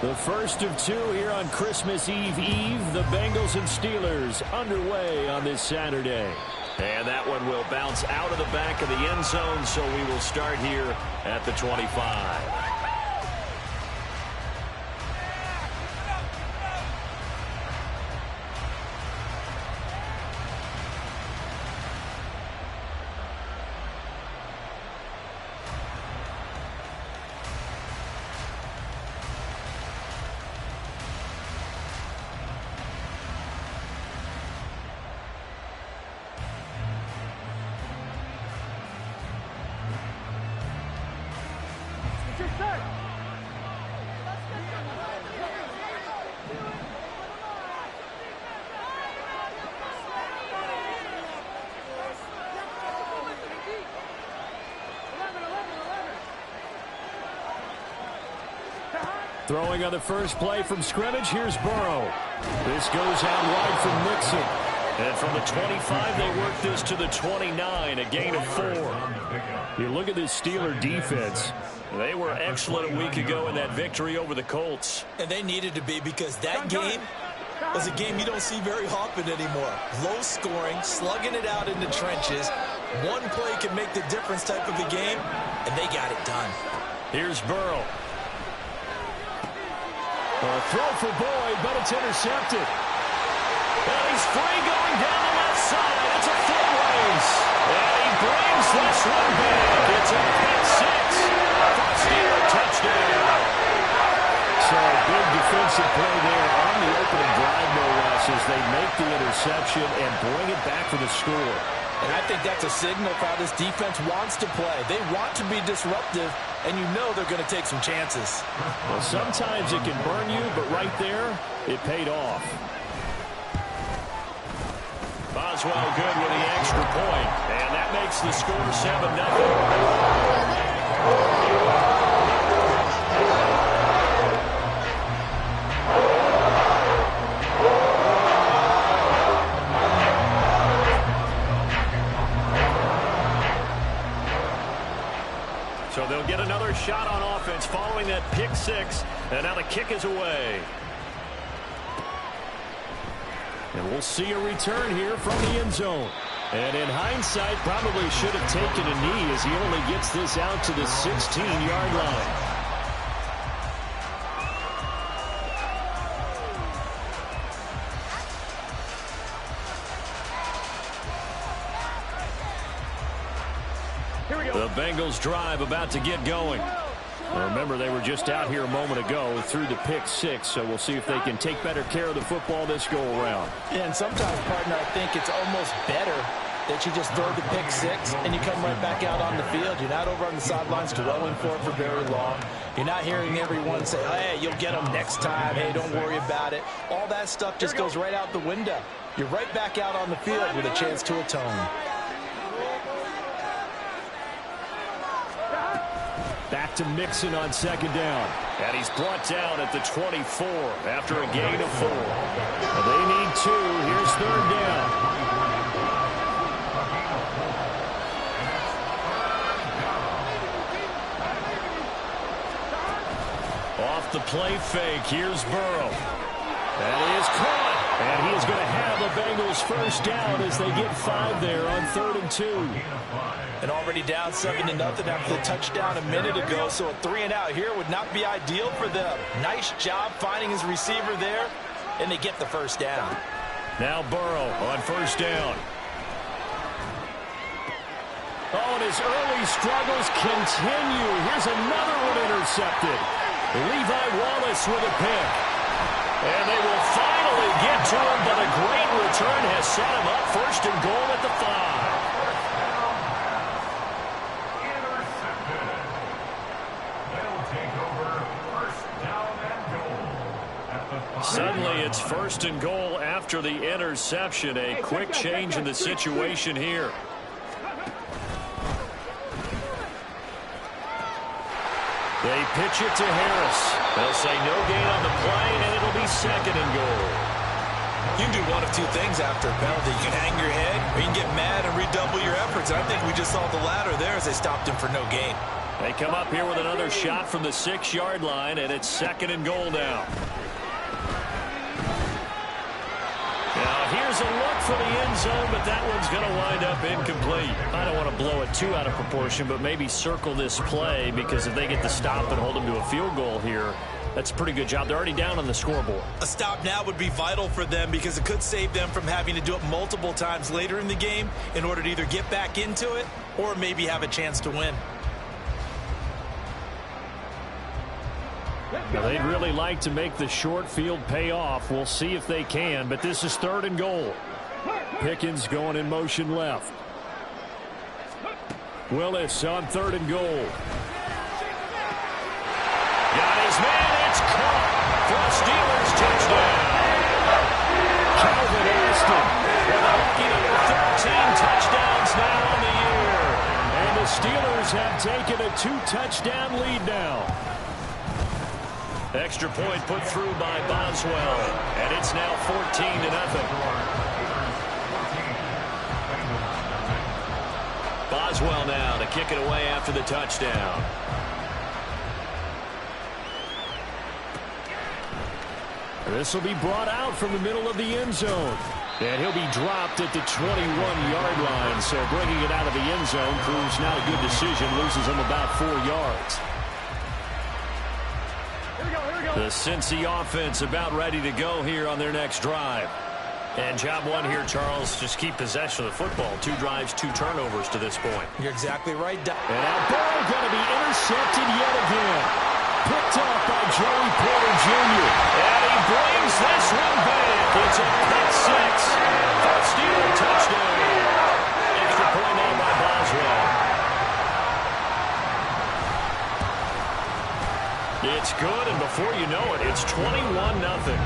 The first of two here on Christmas Eve. The Bengals and Steelers underway on this Saturday. And that one will bounce out of the back of the end zone, so we will start here at the 25. Throwing on the first play from scrimmage, here's Burrow. This goes out wide from Mixon. And from the 25, they work this to the 29, a gain of 4. You look at this Steeler defense. They were excellent a week ago in that victory over the Colts. And they needed to be, because that game was a game you don't see very often anymore. Low scoring, slugging it out in the trenches. One play can make the difference type of a game, and they got it done. Here's Burrow. A throw for Boyd, but it's intercepted. And he's free going down the left side. It's a foot race. And he brings this one back. It's a pick six. First Steeler touchdown. So big defensive play there on the opening drive, no less, as they make the interception and bring it back for the score. And I think that's a signal for how this defense wants to play. They want to be disruptive, and you know they're going to take some chances. Well, sometimes it can burn you, but right there, it paid off. Boswell good with the extra point, and that makes the score 7-0. So they'll get another shot on offense following that pick six, and now the kick is away. And we'll see a return here from the end zone. And in hindsight, probably should have taken a knee, as he only gets this out to the 16-yard line. The Bengals drive about to get going. Remember, they were just out here a moment ago through the pick six, so we'll see if they can take better care of the football this go-around. Yeah, and sometimes, partner, I think it's almost better that you just throw the pick six and you come right back out on the field. You're not over on the sidelines dwelling for it for very long. You're not hearing everyone say, hey, you'll get them next time. Hey, don't worry about it. All that stuff just goes right out the window. You're right back out on the field with a chance to atone. Back to Mixon on second down. And he's brought down at the 24 after a gain of 4. They need 2. Here's third down. Off the play fake. Here's Burrow. That is caught. And he is going to have the Bengals first down as they get 5 there on 3rd and 2. And already down 7-0 after the touchdown a minute ago, so a 3-and-out here would not be ideal for them. Nice job finding his receiver there, and they get the first down. Now Burrow on first down. Oh, and his early struggles continue. Here's another one intercepted. Levi Wallace with a pick. And they will finally get to him, but a great return has set him up first and goal at the 5. Suddenly it's first and goal after the interception. A quick change in the situation here. They pitch it to Harris. They'll say no gain on the play, and it'll be second and goal. You can do one of two things after a penalty. You can hang your head, or you can get mad and redouble your efforts. I think we just saw the latter there as they stopped him for no gain. They come up here with another shot from the 6-yard line, and it's 2nd and goal now. Now, here's a look for the end zone, but that one's going to wind up incomplete. I don't want to blow it too out of proportion, but maybe circle this play, because if they get the stop and hold them to a field goal here, that's a pretty good job. They're already down on the scoreboard. A stop now would be vital for them because it could save them from having to do it multiple times later in the game in order to either get back into it or maybe have a chance to win. Now, they'd really like to make the short field pay off. We'll see if they can, but this is 3rd and goal. Pickens going in motion left. Willis on 3rd and goal. Got his man, it's caught for a Steelers touchdown. Calvin Austin with a lucky number 13 touchdowns now on the year. And the Steelers have taken a 2-touchdown lead now. Extra point put through by Boswell, and it's now 14-0. Boswell now to kick it away after the touchdown. This will be brought out from the middle of the end zone. And he'll be dropped at the 21-yard line. So bringing it out of the end zone proves not a good decision. Loses him about 4 yards. The Cincy offense about ready to go here on their next drive. And job one here, Charles, just keep possession of the football. 2 drives, 2 turnovers to this point. You're exactly right. And now ball going to be intercepted yet again. Picked off by Joey Porter Jr. And he brings this one back. It's a pick 6. First Steeler touchdown. Extra point now by Boswell. It's good, and before you know it, it's 21-0.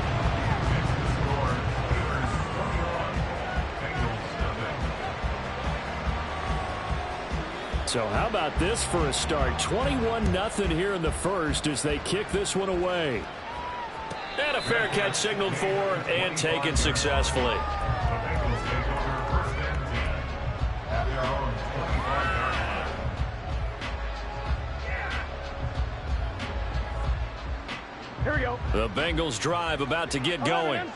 So how about this for a start? 21-0 here in the first as they kick this one away. And a fair catch signaled for and taken successfully. Here we go. The Bengals drive about to get going.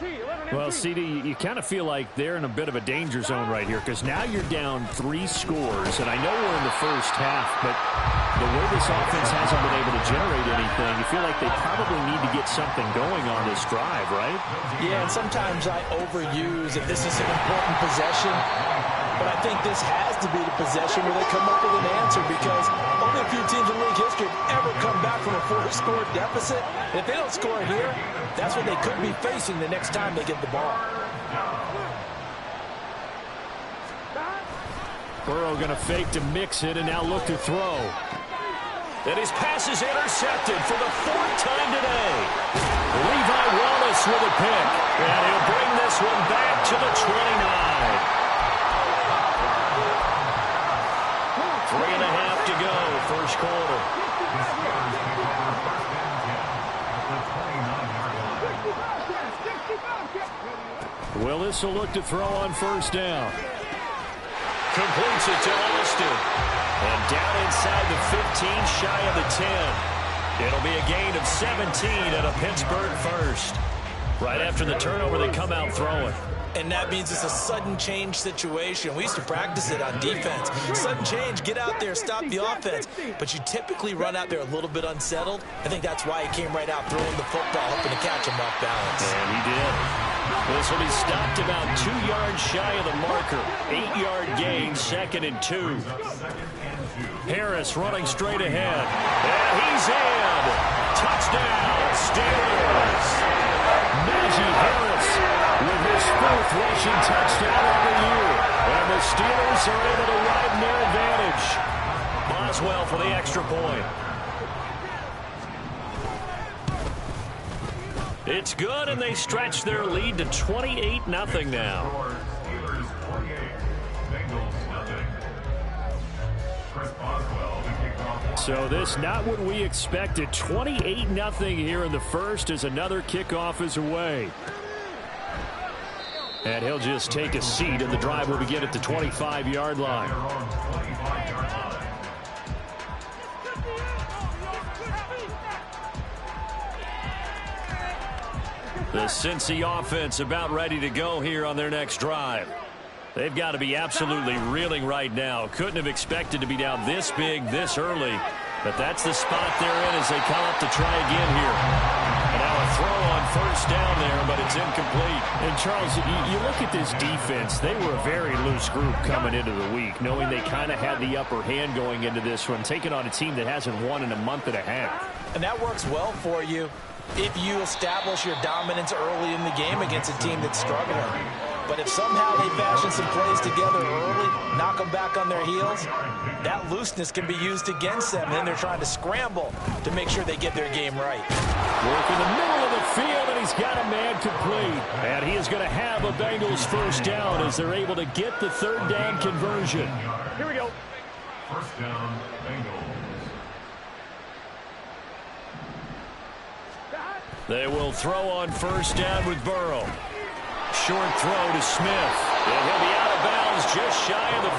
Well, CD, you kind of feel like they're in a bit of a danger zone right here because now you're down 3 scores, and I know we're in the first half, but the way this offense hasn't been able to generate anything, you feel like they probably need to get something going on this drive, right? Yeah, and sometimes I overuse if this is an important possession, but I think this has to be the possession where they come up with an answer because only a few teams in league history have ever come back from a 4-score deficit. And if they don't score here, that's what they could be facing the next time they get the ball. Burrow going to fake to mix it and now look to throw. And his pass is intercepted for the 4th time today. Levi Wallace with a pick. And he'll bring this one back to the 29. 3.5 to go, first quarter. Willis will look to throw on first down. Completes it to Austin. And down inside the 15, shy of the 10. It'll be a gain of 17 and a Pittsburgh first. Right after the turnover, they come out throwing. And that means it's a sudden change situation. We used to practice it on defense. Sudden change, get out there, stop the offense. But you typically run out there a little bit unsettled. I think that's why he came right out throwing the football, hoping to catch him off balance. And he did. This will be stopped about 2 yards shy of the marker. 8-yard gain, 2nd and 2. Harris running straight ahead. And he's in. Touchdown, Steelers. Najee Harris with his 4th rushing touchdown of the year. And the Steelers are able to widen their advantage. Boswell for the extra point. It's good, and they stretch their lead to 28-0 now. So this not what we expected. 28-0 here in the first as another kickoff is away. And he'll just take a seat, and the drive will begin at the 25-yard line. The Cincy offense about ready to go here on their next drive. They've got to be absolutely reeling right now. Couldn't have expected to be down this big this early. But that's the spot they're in as they come up to try again here. And now a throw on first down there, but it's incomplete. And Charles, you look at this defense, they were a very loose group coming into the week, knowing they kind of had the upper hand going into this one, taking on a team that hasn't won in a month and a half. And that works well for you if you establish your dominance early in the game against a team that's struggling. But if somehow they fashion some plays together early, knock them back on their heels, that looseness can be used against them. And then they're trying to scramble to make sure they get their game right. Work in the middle of the field, and he's got a man complete. And he is going to have a Bengals first down as they're able to get the third down conversion. Here we go. First down, Bengals. They will throw on first down with Burrow. Short throw to Smith. And he'll be out of bounds just shy of the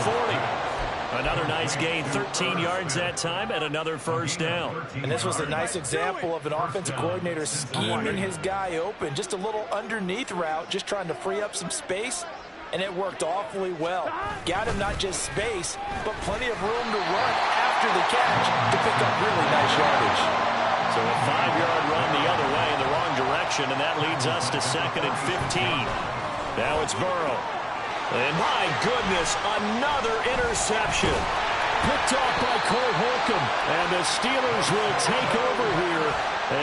40. Another nice gain, 13 yards that time, and another first down. And this was a nice example of an offensive coordinator scheming his guy open. Just a little underneath route, just trying to free up some space, and it worked awfully well. Got him not just space, but plenty of room to run after the catch to pick up really nice yardage. So a 5-yard run the other way in the wrong direction, and that leads us to 2nd and 15. Now it's Burrow. And my goodness, another interception. Picked off by Cole Holcomb. And the Steelers will take over here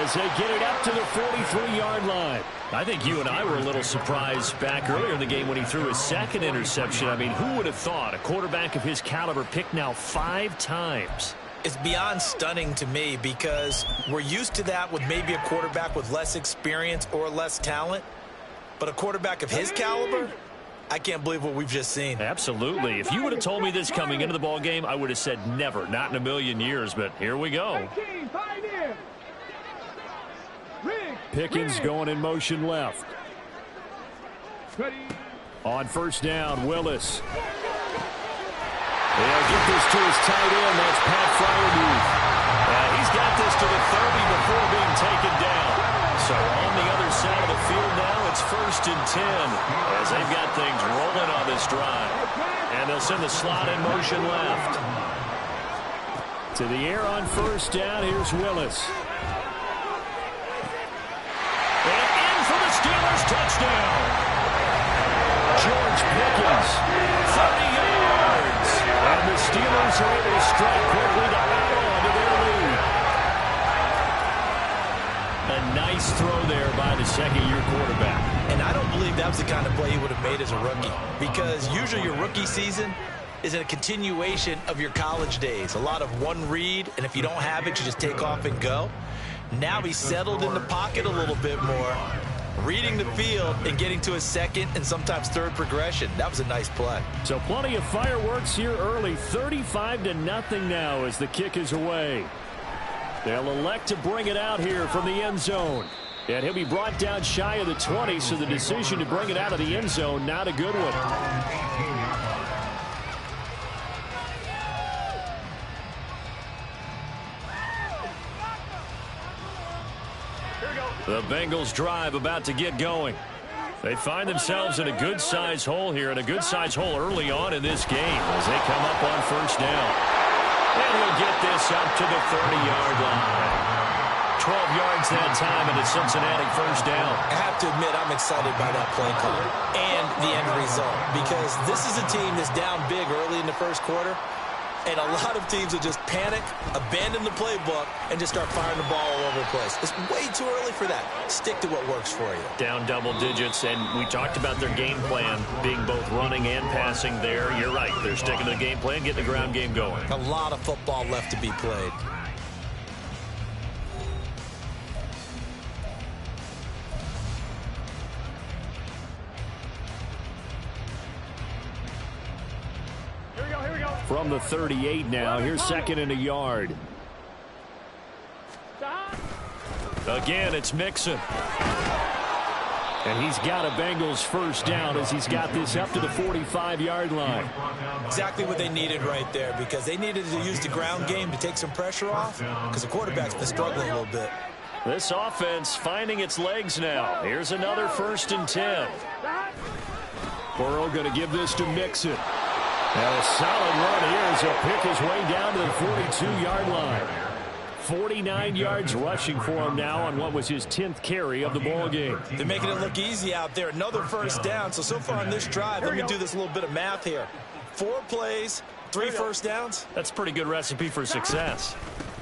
as they get it up to the 43-yard line. I think you and I were a little surprised back earlier in the game when he threw his second interception. I mean, who would have thought a quarterback of his caliber picked now 5 times? It's beyond stunning to me because we're used to that with maybe a quarterback with less experience or less talent. But a quarterback of his caliber, I can't believe what we've just seen. Absolutely. If you would have told me this coming into the ball game, I would have said never, not in a million years. But here we go. Pickens going in motion left. On first down, Willis. They'll get this to his tight end. That's Pat Freiermuth. He's got this to the 30 before being taken down. So on the other side of the field now, it's 1st and 10 as they've got things rolling on this drive. And they'll send the slot in motion left. To the air on first down, here's Willis. And in for the Steelers touchdown. George Pickens, 30 yards. And the Steelers are able to strike quickly to add on to their lead. A nice throw there by the second-year quarterback. And I don't believe that was the kind of play he would have made as a rookie, because usually your rookie season is a continuation of your college days. A lot of one read, and if you don't have it, you just take off and go. Now he's settled in the pocket a little bit more, reading the field and getting to his second and sometimes third progression. That was a nice play. So plenty of fireworks here early. 35-0 now as the kick is away. They'll elect to bring it out here from the end zone. And he'll be brought down shy of the 20, so the decision to bring it out of the end zone, not a good one. The Bengals drive about to get going. They find themselves in a good-sized hole here, and a good-sized hole early on in this game as they come up on first down. And he'll get this up to the 30-yard line. 12 yards that time, and it's Cincinnati first down. I have to admit, I'm excited by that play call and the end result, because this is a team that's down big early in the first quarter, and a lot of teams will just panic, abandon the playbook, and just start firing the ball all over the place. It's way too early for that. Stick to what works for you. Down double digits, and we talked about their game plan being both running and passing there. You're right. They're sticking to the game plan, getting the ground game going. A lot of football left to be played. From the 38 now, here's 2nd and a yard. Again, it's Mixon. And he's got a Bengals first down as he's got this up to the 45-yard line. Exactly what they needed right there, because they needed to use the ground game to take some pressure off, because the quarterback's been struggling a little bit. This offense finding its legs now. Here's another 1st and 10. Burrow going to give this to Mixon. And a solid run here as he'll pick his way down to the 42-yard line. 49 yards rushing for him now on what was his 10th carry of the ball game. They're making it look easy out there. Another 1st down. So far on this drive, let me do this little bit of math here. 4 plays, 3 1st downs. That's a pretty good recipe for success.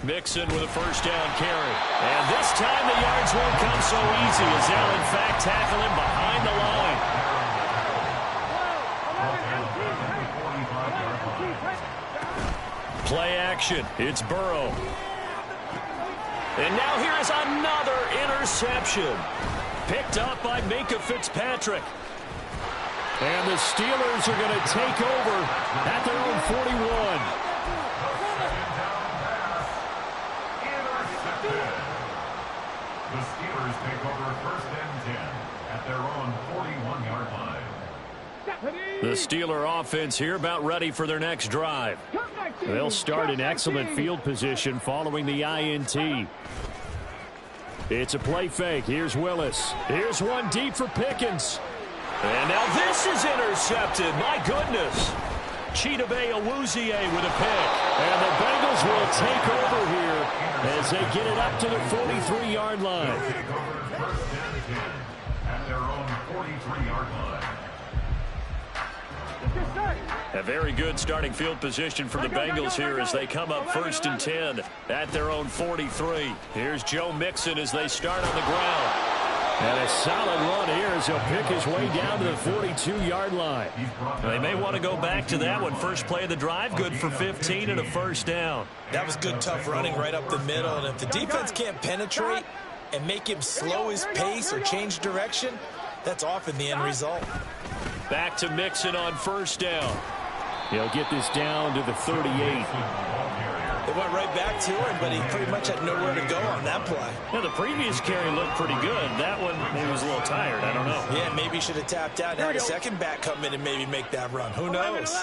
Mixon with a 1st down carry. And this time the yards won't come so easy as they'll in fact tackle him behind the line. Play action. It's Burrow. And now here is another interception. Picked up by Minkah Fitzpatrick. And the Steelers are going to take over at their own 41. The Steelers take over 1st and 10 at their own 41-yard line. The Steeler offense here about ready for their next drive. They'll start in excellent field position following the INT. It's a play fake. Here's Willis. Here's one deep for Pickens. And now this is intercepted. My goodness. Chidobe Awuzie with a pick. And the Bengals will take over here as they get it up to the 43-yard line. Take over 1st and 10 at their own 43-yard line. A very good starting field position for the Bengals here as they come up 1st and 10 at their own 43. Here's Joe Mixon as they start on the ground. And a solid run here as he'll pick his way down to the 42-yard line. They may want to go back to that one. First play of the drive, good for 15 and a 1st down. That was good, tough running right up the middle. And if the defense can't penetrate and make him slow his pace or change direction, that's often the end result. Back to Mixon on 1st down. He'll get this down to the 38. They went right back to him, but he pretty much had nowhere to go on that play. Now, the previous carry looked pretty good. That one, he was a little tired. I don't know. Yeah, maybe he should have tapped out and had a second back come in and maybe make that run. Who knows?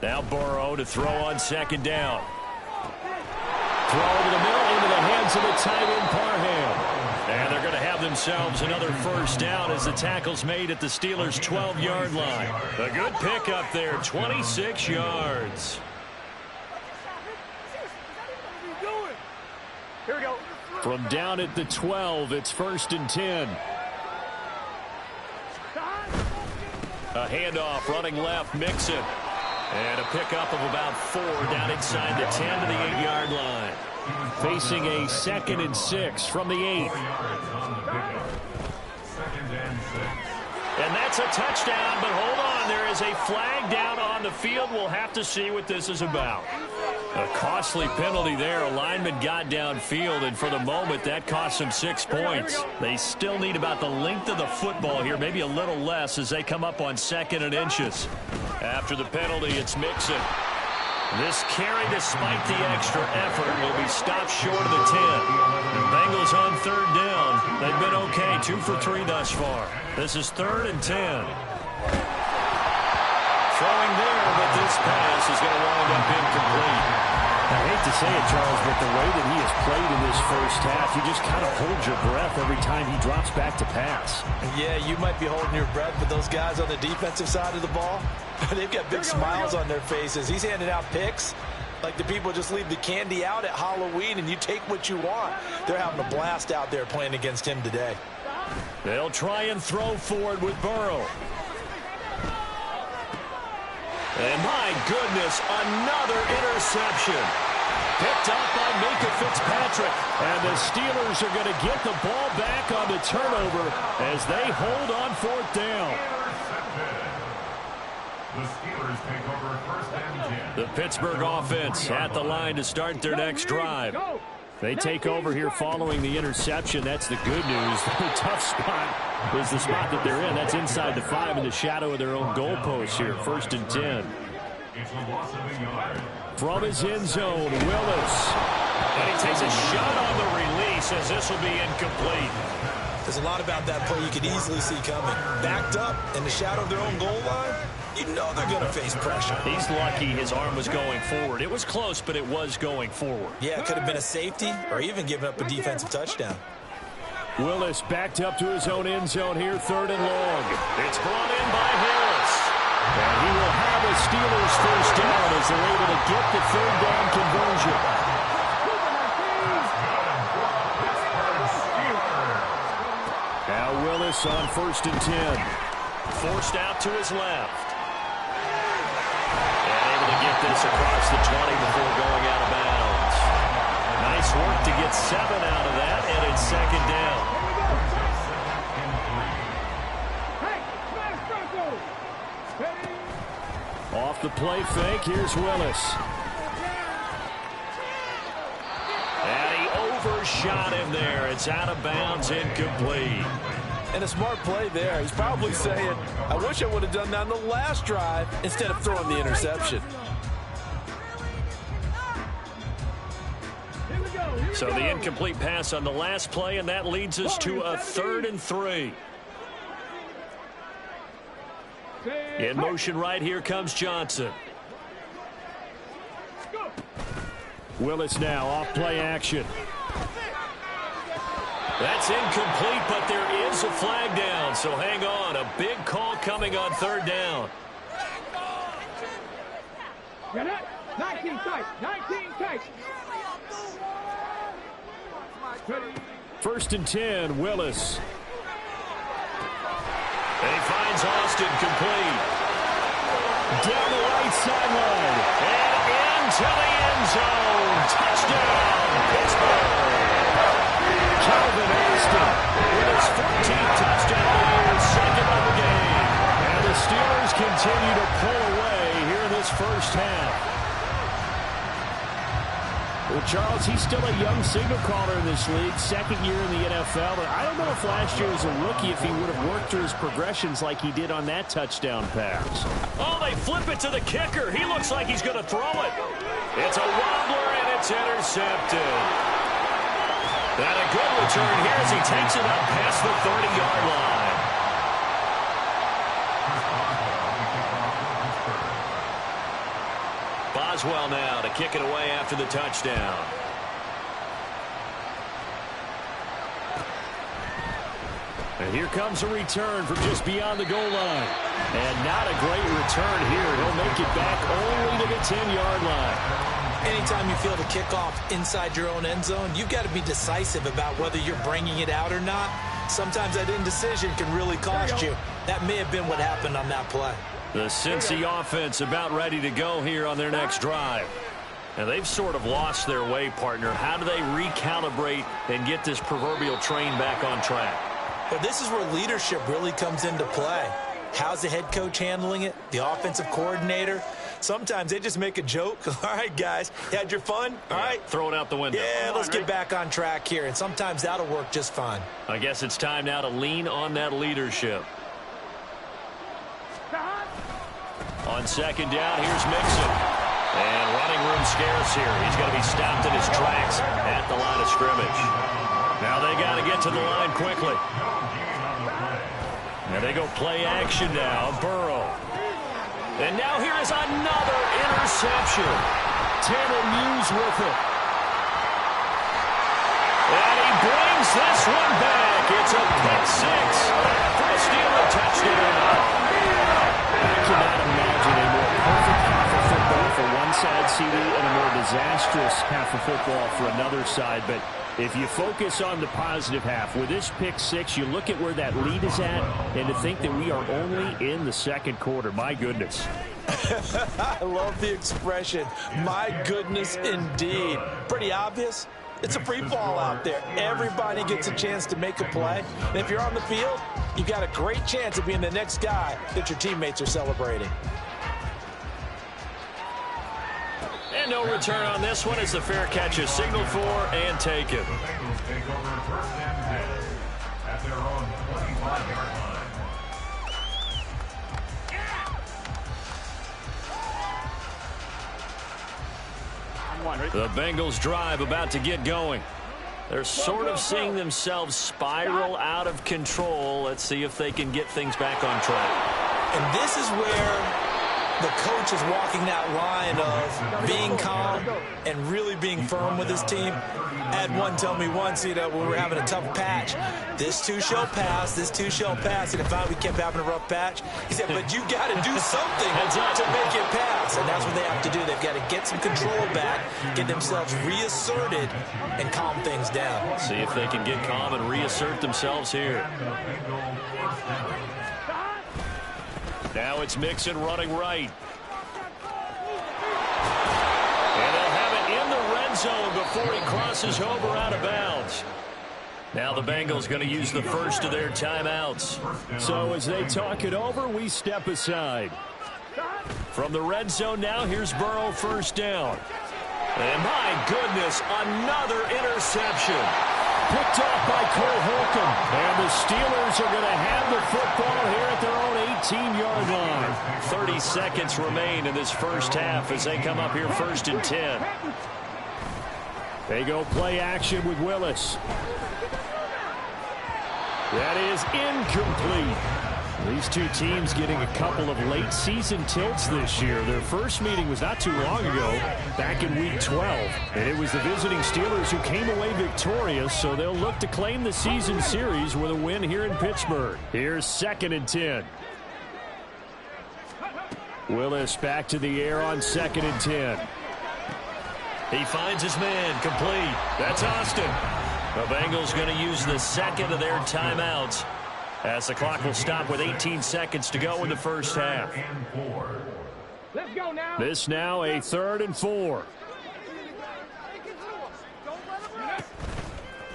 Now Burrow to throw on 2nd down. Throw over the middle into the hands of the tight end Parham. And they're going to have themselves another 1st down as the tackle's made at the Steelers' 12-yard line. A good pickup there, 26 yards. Here we go. From down at the 12, it's 1st and 10. A handoff running left, Mixon. And a pickup of about 4 down inside the 10 to the 8-yard line. Facing a 2nd and 6 from the 8. 2nd and 6. And that's a touchdown, but hold on. There is a flag down on the field. We'll have to see what this is about. A costly penalty there. A lineman got downfield, and for the moment, that cost them 6 points. They still need about the length of the football here, maybe a little less as they come up on 2nd and inches. After the penalty, it's Mixon. This carry, despite the extra effort, will be stopped short of the 10. The Bengals on 3rd down. They've been okay, 2 for 3 thus far. This is 3rd and 10. Throwing there, but this pass is going to wind up incomplete. I hate to say it, Charles, but the way that he has played in this 1st half, you just kind of hold your breath every time he drops back to pass. Yeah, you might be holding your breath, but those guys on the defensive side of the ball, they've got big smiles on their faces. He's handing out picks like the people just leave the candy out at Halloween and you take what you want. They're having a blast out there playing against him today. They'll try and throw forward with Burrow. And my goodness, another interception. Picked up by Minkah Fitzpatrick. And the Steelers are going to get the ball back on the turnover as they hold on 4th down. The Steelers take over 1st and 10. The Pittsburgh offense at the line to start their next drive. They take over here following the interception. That's the good news. The tough spot is the spot that they're in. That's inside the 5 in the shadow of their own goalpost here. 1st and 10. It's a loss of a yard. From his end zone, Willis. And he takes a shot on the release as this will be incomplete. There's a lot about that play you could easily see coming. Backed up in the shadow of their own goal line, you know they're going to face pressure. He's lucky his arm was going forward. It was close, but it was going forward. Yeah, it could have been a safety or even given up a defensive touchdown. Willis backed up to his own end zone here, 3rd and long. It's brought in by Harris. And he will have a Steelers first down as they're able to get the 3rd down conversion. Now Willis on 1st and 10. Forced out to his left. And able to get this across the 20 before going out of bounds. Nice work to get 7 out of that, and it's 2nd down. Off the play fake, here's Willis. And he overshot him there. It's out of bounds, incomplete. And a smart play there. He's probably saying, I wish I would have done that on the last drive instead of throwing the interception. So the incomplete pass on the last play, and that leads us to a 3rd and 3. In motion right here comes Johnson. Willis now off play action. That's incomplete, but there is a flag down, so hang on. A big call coming on 3rd down. 19 tight, 19 tight. 1st and 10, Willis. And he finds Austin complete. Down the right sideline. And into the end zone. Touchdown, Pittsburgh. Calvin Austin with his 14th touchdown of the year, 2nd of the game. And the Steelers continue to pull away here in this first half. Well, Charles, he's still a young signal caller in this league, 2nd year in the NFL. But I don't know if last year as a rookie, if he would have worked through his progressions like he did on that touchdown pass. Oh, they flip it to the kicker. He looks like he's going to throw it. It's a wobbler, and it's intercepted. And a good return here as he takes it up past the 30-yard line. Boswell now to kick it away after the touchdown. And here comes a return from just beyond the goal line. And not a great return here. He'll make it back only to the 10-yard line. Anytime you feel the kickoff inside your own end zone, you've got to be decisive about whether you're bringing it out or not. Sometimes that indecision can really cost you. That may have been what happened on that play. The Cincy offense about ready to go here on their next drive. And they've sort of lost their way, partner. How do they recalibrate and get this proverbial train back on track? Well, this is where leadership really comes into play. How's the head coach handling it? The offensive coordinator? Sometimes they just make a joke. All right, guys, you had your fun? All right. Throw it out the window. Yeah, let's get back on track here. And sometimes that'll work just fine. I guess it's time now to lean on that leadership. On 2nd down, here's Mixon. And running room scarce here. He's going to be stopped in his tracks at the line of scrimmage. Now they got to get to the line quickly. And they go play action now. Burrow. And now here is another interception. Tanner Muse with it. And he brings this one back. It's a pick 6 for a Steeler touchdown. I cannot imagine a more perfect half of football for one side, CD, and a more disastrous half of football for another side. But if you focus on the positive half, with this pick 6, you look at where that lead is at, and to think that we are only in the 2nd quarter. My goodness. I love the expression, my goodness indeed. Pretty obvious. It's a free fall out there. Everybody gets a chance to make a play. And if you're on the field, you've got a great chance of being the next guy that your teammates are celebrating. And no return on this one as the fair catch is signaled for and taken. The Bengals take over 1st and 10 at their own 25-yard line. The Bengals drive about to get going. They're sort of seeing themselves spiral out of control. Let's see if they can get things back on track. And this is where the coach is walking that line of being calm and really being firm with his team. I had one tell me once, when we were having a tough patch, this too shall pass, this too shall pass. And finally we kept having a rough patch. He said, but you got to do something to make it pass. And that's what they have to do. They've got to get some control back, get themselves reasserted, and calm things down. See if they can get calm and reassert themselves here. Now it's Mixon running right. And they'll have it in the red zone before he crosses over out of bounds. Now the Bengals going to use the first of their timeouts. So as they talk it over, we step aside. From the red zone now, here's Burrow first down. And my goodness, another interception. Picked off by Cole Holcomb. And the Steelers are going to have the football here at their own 18-yard line. 30 seconds remain in this first half as they come up here first and 10. They go play action with Willis. That is incomplete. These two teams getting a couple of late season tilts this year. Their first meeting was not too long ago, back in week 12. And it was the visiting Steelers who came away victorious, so they'll look to claim the season series with a win here in Pittsburgh. Here's 2nd and 10. Willis back to the air on 2nd and 10. He finds his man, complete. That's Austin. The Bengals going to use the second of their timeouts, as the clock will stop with 18 seconds to go in the first half. Let's go now. This now a 3rd and 4.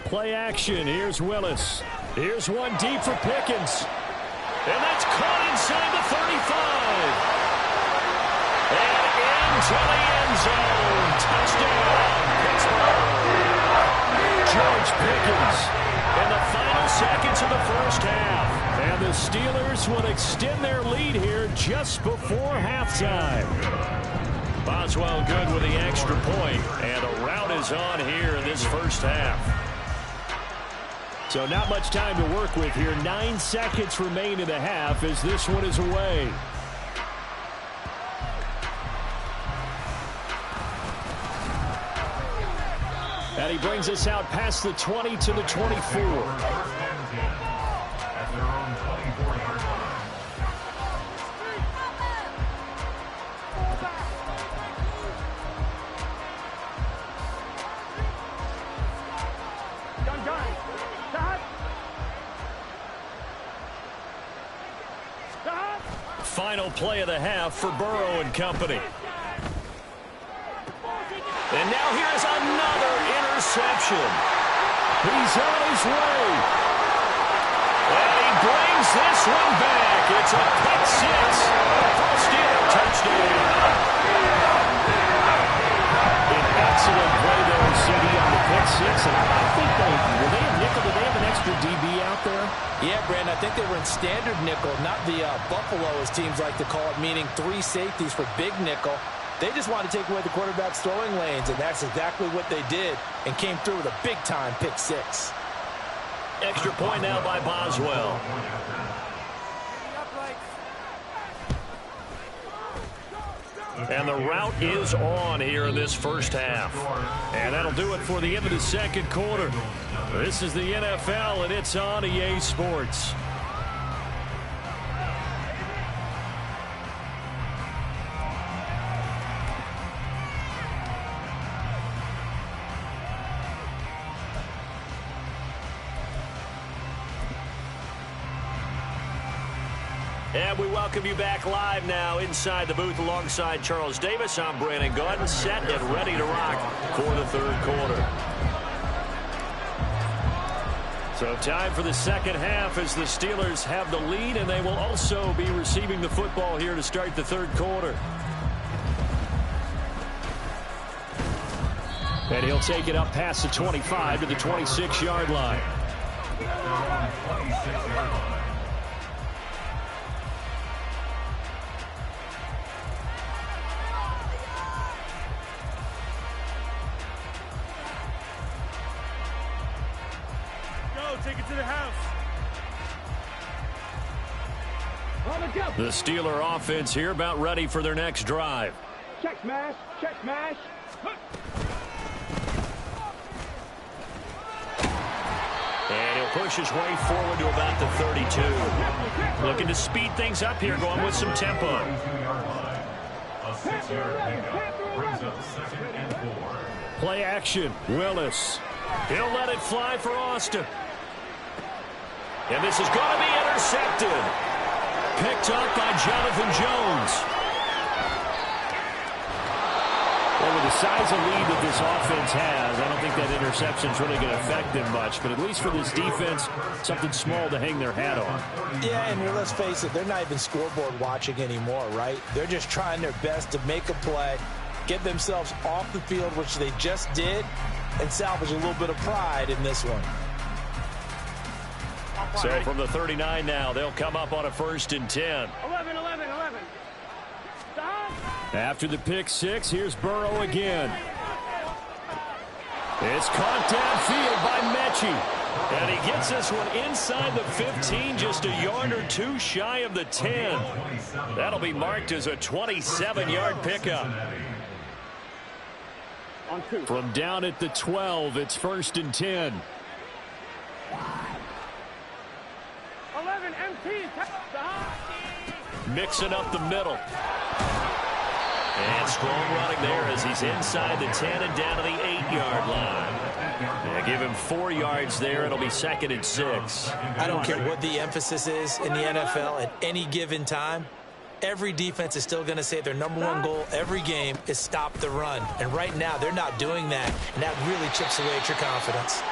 Play action. Here's Willis. Here's one deep for Pickens. And that's caught inside the 35. And into the end zone. Touchdown, Pittsburgh. George Pickens in the final seconds of the first half. And the Steelers will extend their lead here just before halftime. Boswell good with the extra point, and the rout is on here in this first half. So not much time to work with here. 9 seconds remain in the half as this one is away. And he brings us out past the 20 to the 24. Final play of the half for Burrow and company. And now here's another interception. He's on his way. And he brings this one back. It's a pick six for a Steeler touchdown. An excellent play there, CD, on the pick six. And I think were they in nickel? Did they have an extra DB out there? Yeah, Brandon, I think they were in standard nickel, not the Buffalo, as teams like to call it, meaning 3 safeties for big nickel. They just wanted to take away the quarterback's throwing lanes, and that's exactly what they did, and came through with a big-time pick six. Extra point now by Boswell. And the rout is on here in this first half. And that'll do it for the end of the second quarter. This is the NFL, and it's on EA Sports. And we welcome you back live now inside the booth alongside Charles Davis. I'm Brandon Gaudin, set and ready to rock for the third quarter. So time for the second half as the Steelers have the lead, and they will also be receiving the football here to start the third quarter. And he'll take it up past the 25 to the 26-yard line. Take it to the house. The Steeler offense here about ready for their next drive. Check smash. Check smash. And he'll push his way forward to about the 32. Looking to speed things up here, going with some tempo. A 6-yard pickup brings up 2nd and 4. Play action. Willis. He'll let it fly for Austin. And this is going to be intercepted. Picked up by Jonathan Jones. Well, with the size of lead that this offense has, I don't think that interception is really going to affect them much. But at least for this defense, something small to hang their hat on. Yeah, and let's face it, they're not even scoreboard watching anymore, right? They're just trying their best to make a play, get themselves off the field, which they just did, and salvage a little bit of pride in this one. So from the 39 now, they'll come up on a 1st and 10. 11. Stop. After the pick six, here's Burrow again. It's caught downfield by Mechie. And he gets this one inside the 15, just a yard or two shy of the 10. That'll be marked as a 27-yard pickup. From down at the 12, it's 1st and 10. 11 MT. Mixing up the middle. And strong running there as he's inside the 10 and down to the 8-yard line. Yeah, give him 4 yards there. It'll be 2nd and 6. I don't care what the emphasis is in the NFL at any given time. Every defense is still going to say their #1 goal every game is stop the run. And right now, they're not doing that. And that really chips away at your confidence.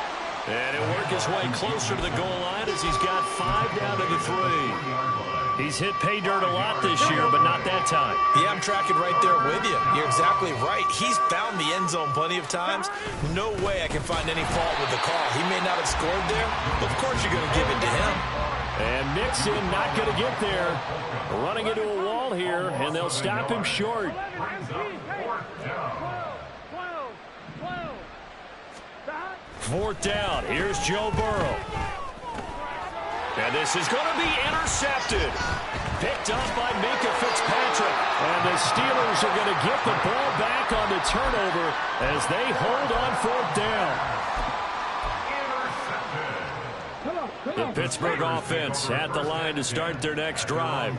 And he'll work his way closer to the goal line as he's got 5 down to the 3. He's hit pay dirt a lot this year, but not that time. Yeah, I'm tracking right there with you. You're exactly right. He's found the end zone plenty of times. No way I can find any fault with the call. He may not have scored there, but of course you're going to give it to him. And Mixon not going to get there. Running into a wall here, and they'll stop him short. 4th down. Here's Joe Burrow. And this is going to be intercepted. Picked up by Minkah Fitzpatrick. And the Steelers are going to get the ball back on the turnover as they hold on 4th down. The Pittsburgh offense at the line to start their next drive.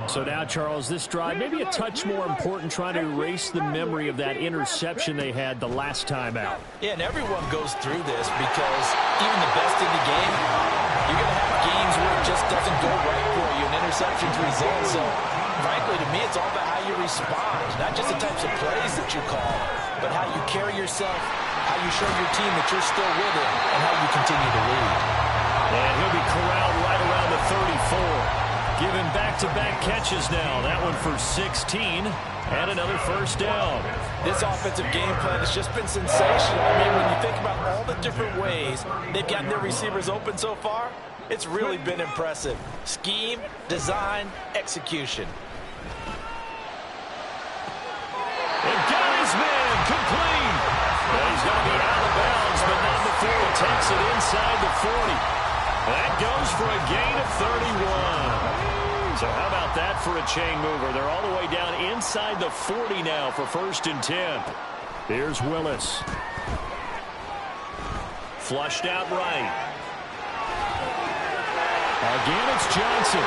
So now, Charles, this drive maybe a touch more important, trying to erase the memory of that interception they had the last time out. Yeah, and everyone goes through this because even the best in the game, you're going to have games where it just doesn't go right for you, and interceptions result. So, frankly, to me, it's all about how you respond, not just the types of plays that you call, but how you carry yourself, how you show your team that you're still with it, and how you continue to lead. And he'll be corralled right around the 34. Given back-to-back catches now. That one for 16 and another 1st down. This offensive game plan has just been sensational. I mean, when you think about all the different ways they've gotten their receivers open so far, it's really been impressive. Scheme, design, execution. And got his man complete. Well, he's going to be out of bounds, but not before he takes it inside the 40. That goes for a gain of 31. So how about that for a chain mover? They're all the way down inside the 40 now for 1st and 10. Here's Willis. Flushed out right. Again, it's Johnson.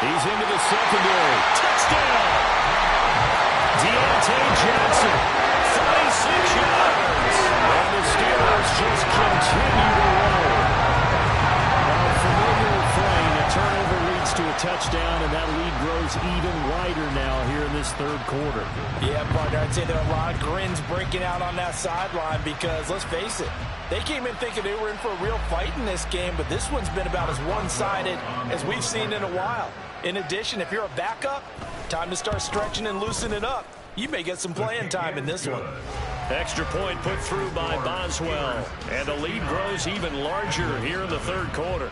He's into the secondary. Touchdown! Deontay Johnson, 46 yards. And the Steelers just continue to roll. Familiar refrain, a turnover leads to a touchdown, and that lead grows even wider now here in this 3rd quarter. Yeah, partner, I'd say there are a lot of grins breaking out on that sideline because, let's face it, they came in thinking they were in for a real fight in this game, but this one's been about as one-sided as we've seen in a while. In addition, if you're a backup, time to start stretching and loosening up. You may get some playing time in this one. Extra point put through by Boswell, and the lead grows even larger here in the 3rd quarter.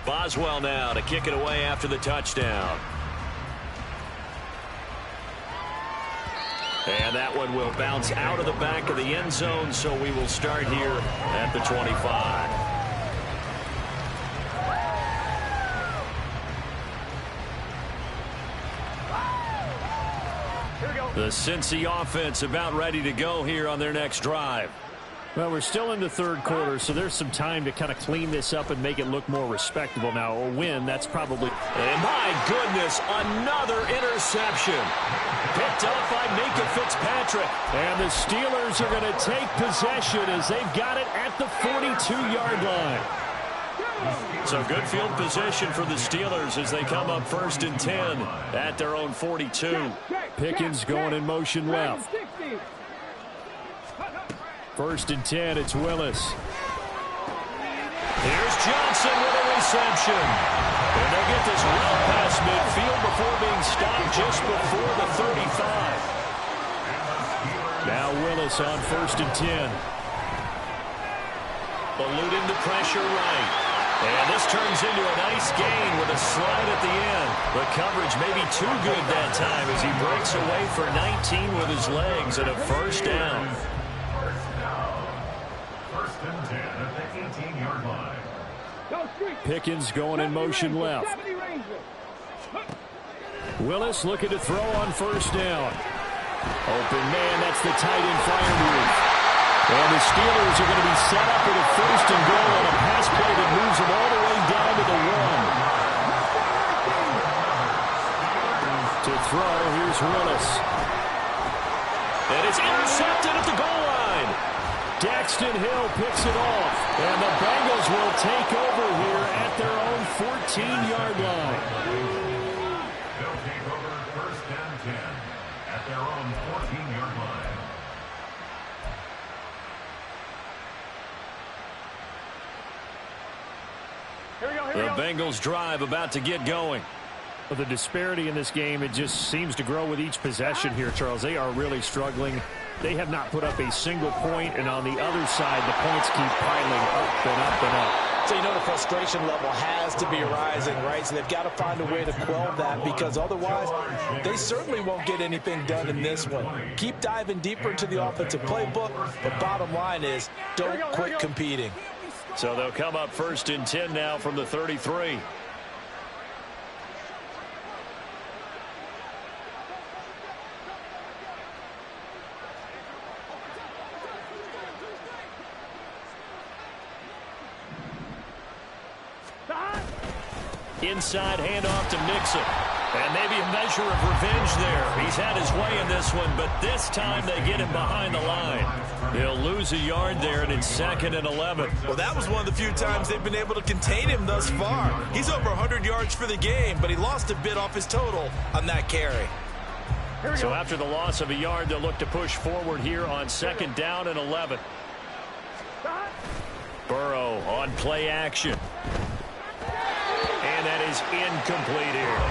Boswell now to kick it away after the touchdown. And that one will bounce out of the back of the end zone, so we will start here at the 25. The Cincy offense about ready to go here on their next drive. Well, we're still in the third quarter, so there's some time to kind of clean this up and make it look more respectable. Now, a win, that's probably... And my goodness, another interception. Picked up by Minkah Fitzpatrick. And the Steelers are going to take possession as they've got it at the 42-yard line. So good field position for the Steelers as they come up 1st and 10 at their own 42. Pickens going in motion left. 1st and 10, it's Willis. Here's Johnson with a reception. And they'll get this well past midfield before being stopped just before the 35. Now Willis on 1st and 10. Eluding the pressure right. And this turns into a nice gain with a slide at the end. The coverage may be too good that time as he breaks away for 19 with his legs and a 1st down. Pickens going in motion left. Willis looking to throw on 1st down. Open man, that's the tight end Freiermuth. And the Steelers are going to be set up with a 1st and goal on a pass play that moves them all the way down to the 1. To throw, here's Willis. And it's intercepted at the goal line. Daxton Hill picks it off. And the Bengals will take over here at their own 14-yard line. They'll take over 1st and 10 at their own 14-yard line. The Bengals drive about to get going. Well, the disparity in this game, it just seems to grow with each possession here, Charles. They are really struggling. They have not put up a single point, and on the other side, the points keep piling up and up and up. So you know the frustration level has to be rising, right? So they've got to find a way to quell that because otherwise they certainly won't get anything done in this one. Keep diving deeper into the offensive playbook, but bottom line is don't quit competing. So they'll come up 1st and 10 now from the 33. Inside handoff to Mixon. And maybe a measure of revenge there. He's had his way in this one, but this time they get him behind the line. He'll lose a yard there, and it's 2nd and 11. Well, that was one of the few times they've been able to contain him thus far. He's over 100 yards for the game, but he lost a bit off his total on that carry. So after the loss of a yard, they'll look to push forward here on 2nd down and 11. Burrow on play action. And that is incomplete here.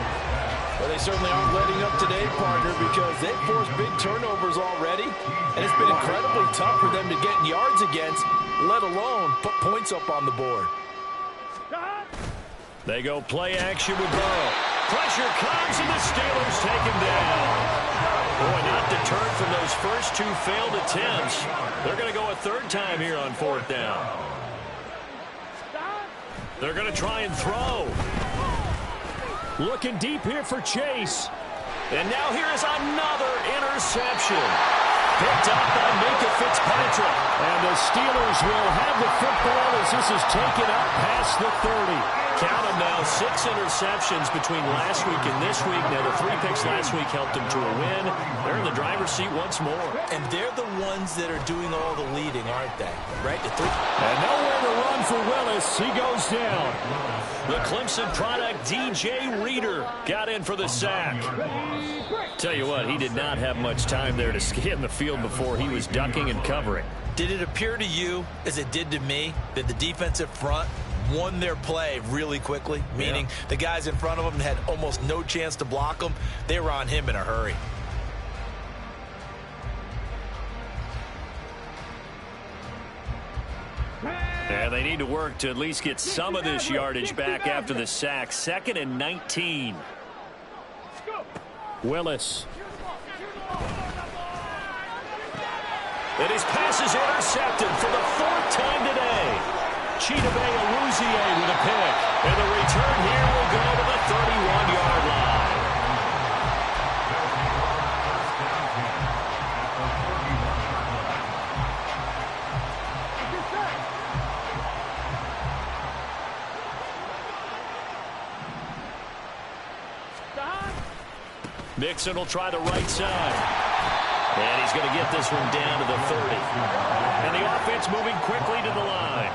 Well, they certainly aren't letting up today, partner, because they've forced big turnovers already, and it's been incredibly tough for them to get yards against, let alone put points up on the board. They go play action with Burrow. Pressure comes, and the Steelers take him down. Boy, not deterred from those first 2 failed attempts. They're going to go a 3rd time here on 4th down. They're going to try and throw. Looking deep here for Chase. And now here is another interception. Picked up by Minkah Fitzpatrick. And the Steelers will have the football as this is taken up past the 30. Count them now, 6 interceptions between last week and this week. Now, the 3 picks last week helped them to a win. They're in the driver's seat once more. And they're the ones that are doing all the leading, aren't they? Right? And nowhere to run for Willis. He goes down. The Clemson product, DJ Reader, got in for the sack. Tell you what, he did not have much time there to scan the field before he was ducking and covering. Did it appear to you, as it did to me, that the defensive front won their play really quickly? Meaning the guys in front of them had almost no chance to block them. They were on him in a hurry. And they need to work to at least get some of this yardage back after the sack. 2nd and 19. Willis. And his pass is intercepted for the 4th time today. Chidobe Awuzie with a pick. And the return here will go to the 31-yard line. Mixon will try the right side. And he's going to get this one down to the 30. And the offense moving quickly to the line.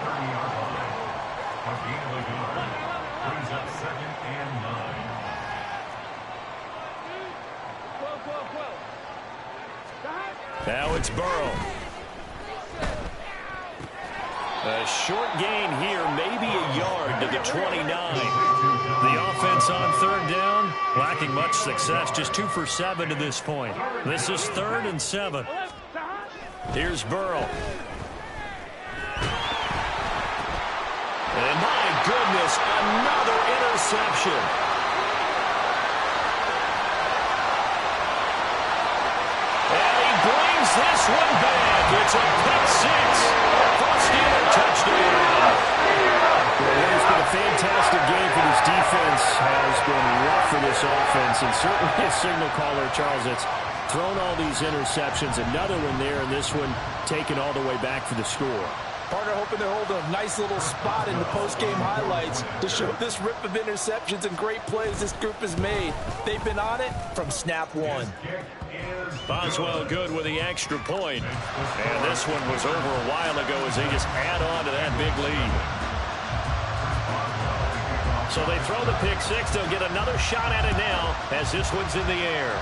Brings up 2nd and 9. Now it's Burrow. A short gain here, maybe a yard to the 29. The offense on 3rd down, lacking much success, just 2 for 7 to this point. This is 3rd and 7. Here's Burrow. And my goodness, another interception. And he brings this one back. It's a pick 6. Steeler touchdown. Well, it's been a fantastic game for this defense. Has been rough for this offense. And certainly a signal caller, Charles, that's thrown all these interceptions. Another one there, and this one taken all the way back for the score. Partner hoping they're holding a nice little spot in the post-game highlights to show this rip of interceptions and great plays this group has made. They've been on it from snap 1. Boswell good with the extra point. And this one was over a while ago as they just add on to that big lead. So they throw the pick 6. They'll get another shot at it now as this one's in the air.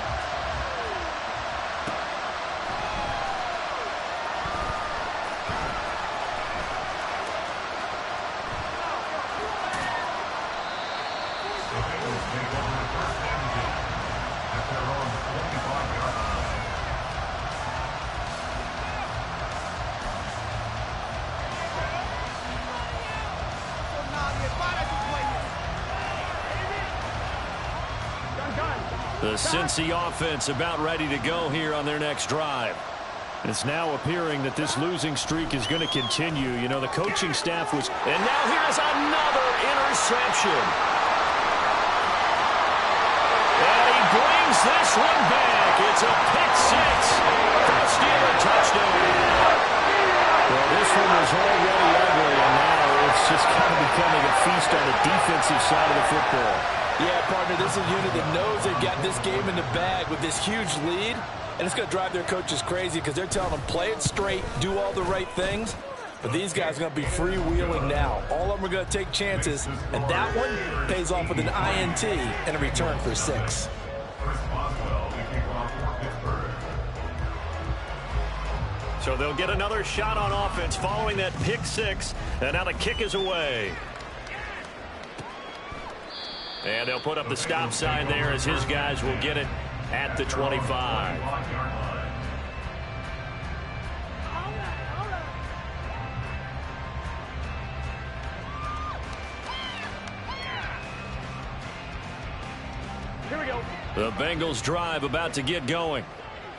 The Cincy offense about ready to go here on their next drive. It's now appearing that this losing streak is going to continue. You know, the coaching staff was... And now here's another interception. And he brings this one back. It's a pick 6 for a Steeler touchdown. Well, this one was already ugly, and now it's just kind of becoming a feast on the defensive side of the football. Yeah, partner, this is a unit that knows they've got this game in the bag with this huge lead, and it's going to drive their coaches crazy because they're telling them play it straight, do all the right things, but these guys are going to be freewheeling now. All of them are going to take chances, and that one pays off with an INT and a return for 6. So they'll get another shot on offense following that pick 6, and now the kick is away. And they'll put up the stop sign there as his guys will get it at the 25. Here we go. The Bengals drive about to get going.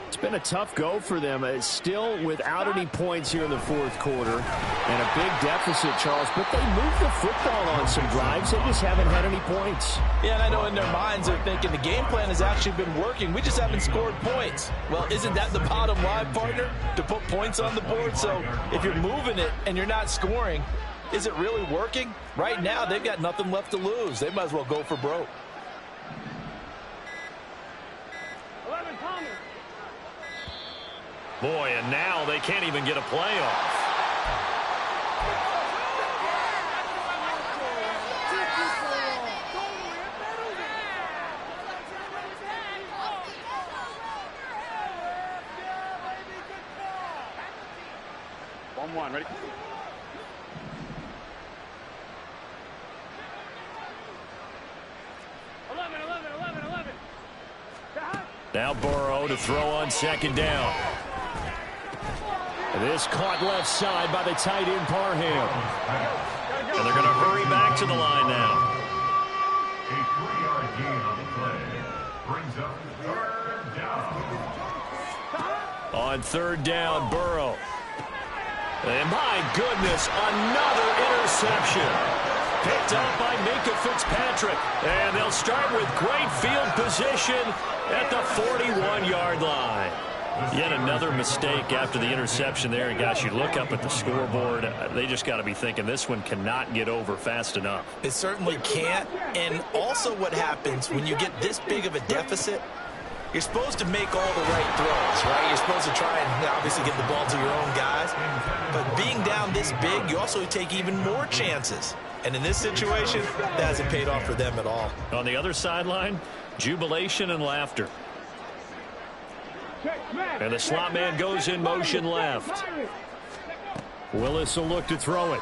It's been a tough go for them. It's still without any points here in the 4th quarter. And a big deficit, Charles. But they moved the football on some drives. They just haven't had any points. Yeah, and I know in their minds they're thinking the game plan has actually been working. We just haven't scored points. Well, isn't that the bottom line, partner? To put points on the board? So if you're moving it and you're not scoring, is it really working? Right now, they've got nothing left to lose. They might as well go for broke. 11, Thomas. Boy, and now they can't even get a play off. One, ready? Now Burrow to throw on 2nd down. This caught left side by the tight end Parham. And they're going to hurry back to the line now. A 3-yard gain on the play brings up 3rd down. On third down, Burrow. And my goodness, another interception. Picked up by Minkah Fitzpatrick. And they'll start with great field position at the 41-yard line. Yet another mistake after the interception there. And, gosh, you look up at the scoreboard. They just got to be thinking this one cannot get over fast enough. It certainly can't. And also what happens when you get this big of a deficit, you're supposed to make all the right throws, right? You're supposed to try and obviously get the ball to your own guys. But being down this big, you also take even more chances. And in this situation, that hasn't paid off for them at all. On the other sideline, jubilation and laughter. And the slot man goes in motion left. Willis will look to throw it.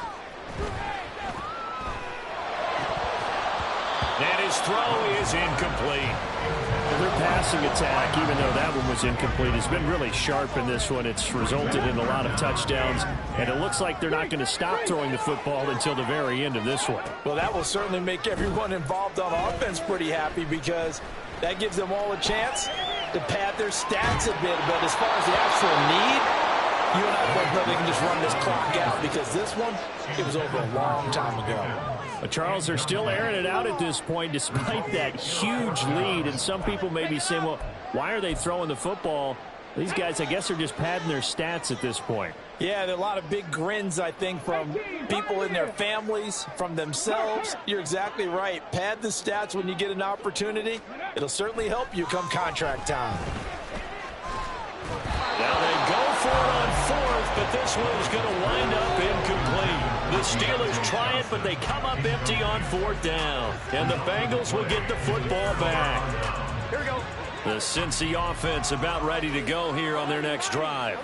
And his throw is incomplete. Their passing attack, even though that one was incomplete, has been really sharp in this one. It's resulted in a lot of touchdowns, and it looks like they're not going to stop throwing the football until the very end of this one. Well, that will certainly make everyone involved on offense pretty happy because that gives them all a chance to pad their stats a bit. But as far as the actual need, you and I both know they can just run this clock out because this one, it was over a long time ago. But Charles, they're still airing it out at this point despite that huge lead. And some people may be saying, well, why are they throwing the football? These guys, I guess, are just padding their stats at this point. Yeah, there are a lot of big grins, I think, from people in their families, from themselves. You're exactly right. Pad the stats when you get an opportunity. It'll certainly help you come contract time. Now they go for it on fourth, but this one's going to wind up incomplete. The Steelers try it, but they come up empty on fourth down. And the Bengals will get the football back. Here we go. The Cincy offense about ready to go here on their next drive.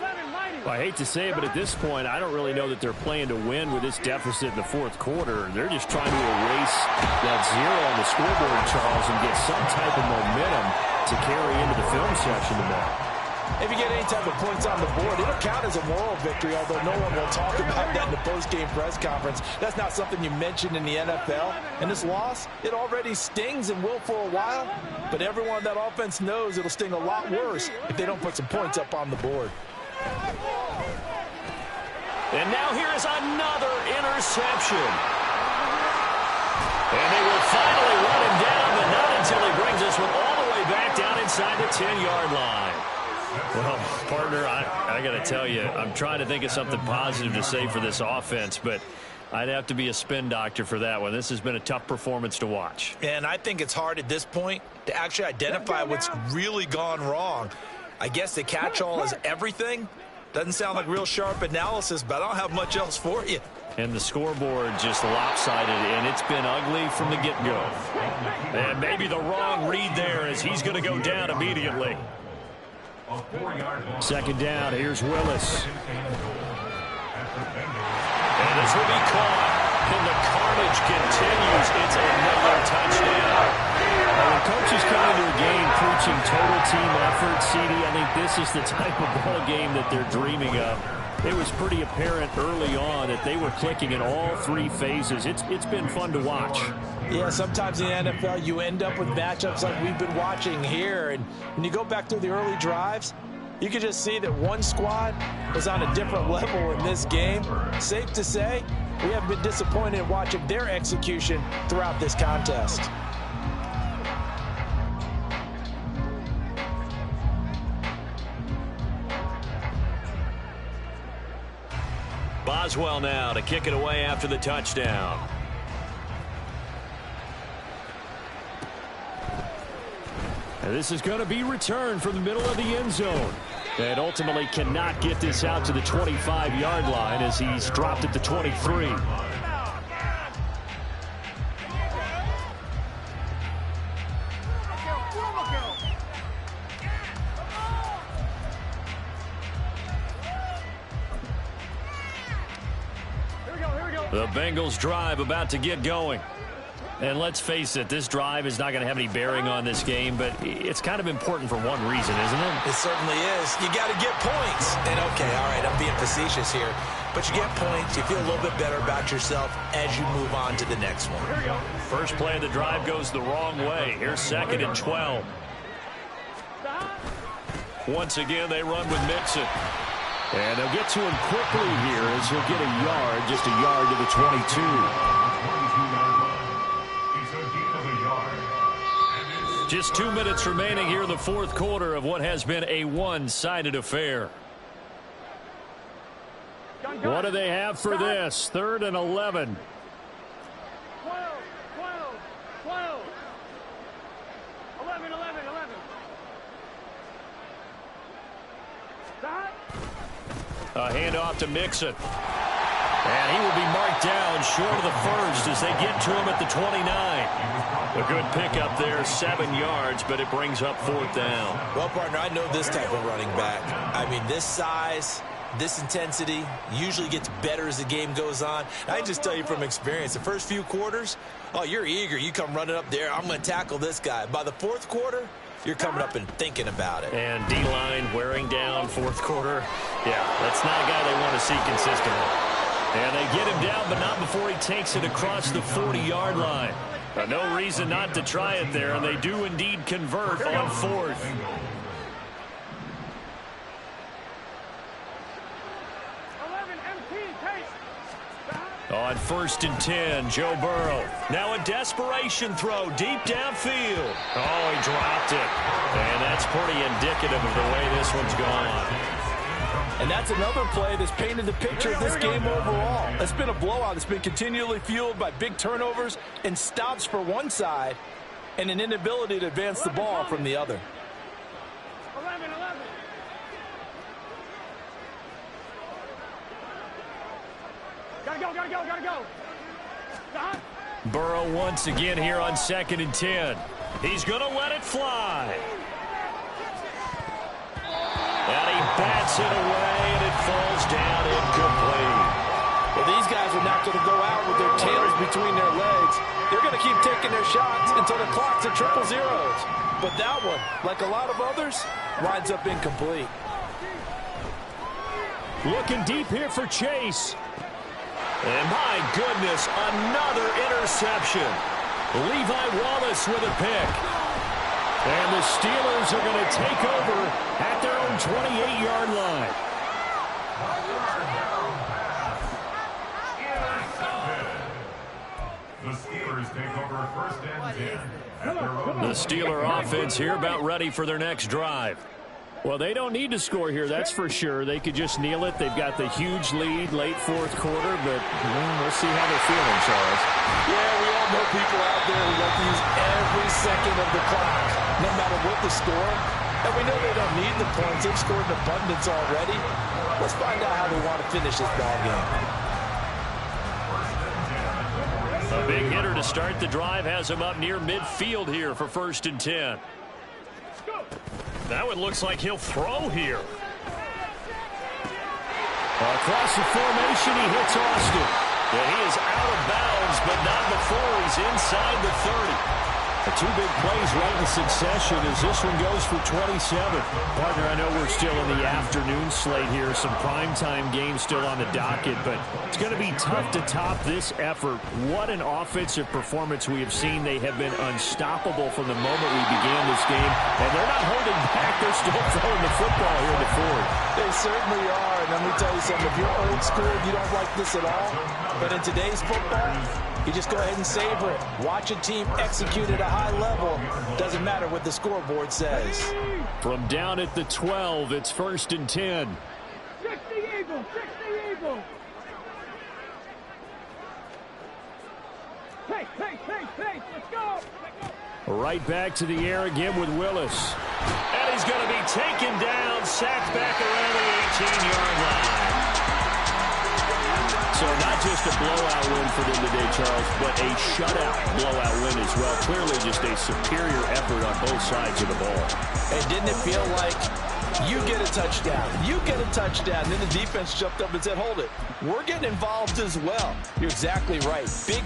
Well, I hate to say it, but at this point, I don't really know that they're playing to win with this deficit in the fourth quarter. They're just trying to erase that zero on the scoreboard, Charles, and get some type of momentum to carry into the film section tomorrow. If you get any type of points on the board, it'll count as a moral victory, although no one will talk about that in the post-game press conference. That's not something you mentioned in the NFL. And this loss, it already stings and will for a while, but everyone on that offense knows it'll sting a lot worse if they don't put some points up on the board. And now here is another interception. And they will finally run him down, but not until he brings this one all the way back down inside the 10-yard line. Well, partner, I got to tell you, I'm trying to think of something positive to say for this offense, but I'd have to be a spin doctor for that one. This has been a tough performance to watch. And I think it's hard at this point to actually identify what's really gone wrong. I guess the catch-all is everything. Doesn't sound like real sharp analysis, but I don't have much else for you. And the scoreboard just lopsided, and it's been ugly from the get-go. And maybe the wrong read there as he's going to go down immediately. Second down, here's Willis. And this will be caught. And the carnage continues. It's another touchdown. When coaches come into a game preaching total team effort, CD, I think this is the type of ball game that they're dreaming of. It was pretty apparent early on that they were clicking in all three phases. It's been fun to watch. Yeah, sometimes in the NFL you end up with matchups like we've been watching here. And when you go back through the early drives, you can just see that one squad was on a different level in this game. Safe to say, we have been disappointed in watching their execution throughout this contest. Boswell now to kick it away after the touchdown. And this is going to be returned from the middle of the end zone. And ultimately cannot get this out to the 25-yard line as he's dropped at the 23. The Bengals drive about to get going. And let's face it, this drive is not going to have any bearing on this game, but it's kind of important for one reason, isn't it? It certainly is. You got to get points. And okay, all right, I'm being facetious here, but you get points, you feel a little bit better about yourself as you move on to the next one. First play of the drive goes the wrong way. Here's second and 12. Once again, they run with Mixon. And they'll get to him quickly here as he'll get a yard, just a yard to the 22. Just 2 minutes remaining here in the fourth quarter of what has been a one-sided affair. What do they have for this? 3rd and 11. 12, 11, 11. Stop. A handoff to Mixon. And he will be marked down short of the first as they get to him at the 29. A good pickup there, 7 yards, but it brings up 4th down. Well, partner, I know this type of running back. I mean, this size, this intensity usually gets better as the game goes on. I can just tell you from experience, the first few quarters, oh, you're eager. You come running up there, I'm going to tackle this guy. By the fourth quarter, you're coming up and thinking about it. And D-line wearing down fourth quarter. Yeah, that's not a guy they want to see consistently. And they get him down, but not before he takes it across the 40-yard line. No reason not to try it there, and they do indeed convert on 4th. On 1st and 10, Joe Burrow. Now a desperation throw deep downfield. Oh, he dropped it. And that's pretty indicative of the way this one's gone. And that's another play that's painted the picture of this game overall. It's been a blowout. It's been continually fueled by big turnovers and stops for one side and an inability to advance the ball from the other. 11. Gotta go. Stop. Burrow once again here on 2nd and 10. He's going to let it fly. And he bats it away, and it falls down incomplete. Well, these guys are not going to go out with their tails between their legs. They're going to keep taking their shots until the clock's at 000. But that one, like a lot of others, winds up incomplete. Looking deep here for Chase. And my goodness, another interception. Levi Wallace with a pick. And the Steelers are going to take over at their own 28-yard line. The Steelers take over 1st and 10 at their own. The Steeler offense here about ready for their next drive. Well, they don't need to score here, that's for sure. They could just kneel it. They've got the huge lead late fourth quarter, but we'll see how they're feeling, Charles. Yeah, we all know people out there who like to use every second of the clock, no matter what the score. And we know they don't need the points. They've scored in abundance already. Let's find out how they want to finish this ball game. A big hitter to start the drive has him up near midfield here for 1st and 10. Now it looks like he'll throw here. Across the formation, he hits Austin. And he is out of bounds, but not before he's inside the 30. Two big plays right in succession as this one goes for 27. Partner, I know we're still in the afternoon slate here. Some primetime games still on the docket, but it's going to be tough to top this effort. What an offensive performance we have seen. They have been unstoppable from the moment we began this game, and they're not holding back. They're still throwing the football here to Ford. They certainly are, and let me tell you something. If you're old school, you don't like this at all. But in today's football, you just go ahead and savor it. Watch a team execute at a high level. Doesn't matter what the scoreboard says. From down at the 12, it's 1st and 10. 60 Eagles. Hey, let's go. Right back to the air again with Willis. And he's going to be taken down, sacked back around the 18-yard line. So not just a blowout win for them today, Charles, but a shutout blowout win as well. Clearly just a superior effort on both sides of the ball. Hey, didn't it feel like you get a touchdown, then the defense jumped up and said, hold it, we're getting involved as well. You're exactly right. Big